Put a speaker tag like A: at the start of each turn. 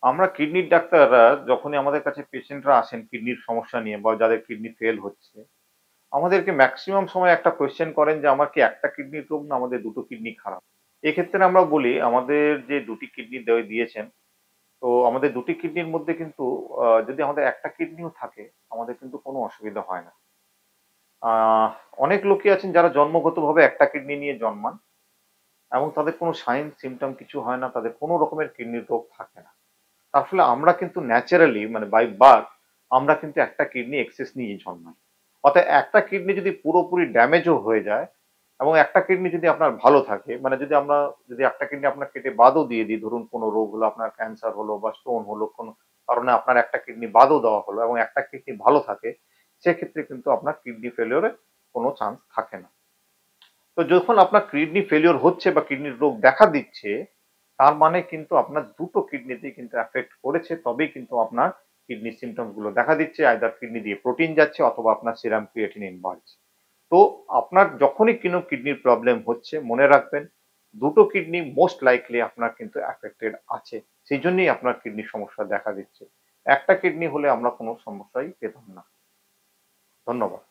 A: আমরা কিডনির ডাক্তাররা যখনই আমাদের কাছে পেশেন্টরা আসেন কিডনির সমস্যা নিয়ে বা যাদের কিডনি ফেল হচ্ছে, আমাদেরকে ম্যাক্সিমাম সময় একটা কোয়েশ্চেন করেন যে আমার কি একটা কিডনির রোগ না আমাদের দুটো কিডনি খারাপ। এক্ষেত্রে আমরা বলি আমাদের যে দুটি কিডনি দিয়েছেন, তো আমাদের দুটি কিডনির মধ্যে কিন্তু যদি আমাদের একটা কিডনিও থাকে আমাদের কিন্তু কোনো অসুবিধা হয় না। আহ, অনেক লোকই আছেন যারা জন্মগতভাবে একটা কিডনি নিয়ে জন্মান এবং তাদের কোনো সাইন সিমটম কিছু হয় না, তাদের কোনো রকমের কিডনির রোগ থাকে না। তার ফলে আমরা কিন্তু ন্যাচারালি মানে বাই বার্থ আমরা কিন্তু একটা কিডনি এক্সেস নিয়ে জন্মাই। অর্থাৎ একটা কিডনি যদি পুরোপুরি ড্যামেজও হয়ে যায় এবং একটা কিডনি যদি আপনার ভালো থাকে, মানে যদি একটা কিডনি আপনার কেটে বাদও দিয়ে দিই, ধরুন কোনো রোগ হলো, আপনার ক্যান্সার হলো বা স্টোন হলো, কোনো কারণে আপনার একটা কিডনি বাদও দেওয়া হলো এবং একটা কিডনি ভালো থাকে, সেক্ষেত্রে কিন্তু আপনার কিডনি ফেলিওরে কোনো চান্স থাকে না। তো যখন আপনার কিডনি ফেলিওর হচ্ছে বা কিডনির রোগ দেখা দিচ্ছে, তার মানে কিন্তু আপনার দুটো কিডনিতেই কিন্তু এফেক্ট করেছে, তবেই কিন্তু আপনার কিডনি সিমটম গুলো দেখা দিচ্ছে, আইদার কিডনি দিয়ে প্রোটিন যাচ্ছে অথবা আপনার সিরাম ক্রিয়েটিনিন বাড়ছে। তো আপনার যখনই কোনো কিডনির প্রবলেম হচ্ছে মনে রাখবেন দুটো কিডনি মোস্ট লাইকলি আপনার কিন্তু অ্যাফেক্টেড আছে, সেই জন্যই আপনার কিডনির সমস্যা দেখা দিচ্ছে। একটা কিডনি হলে আমরা কোনো সমস্যাই পেতাম না। ধন্যবাদ।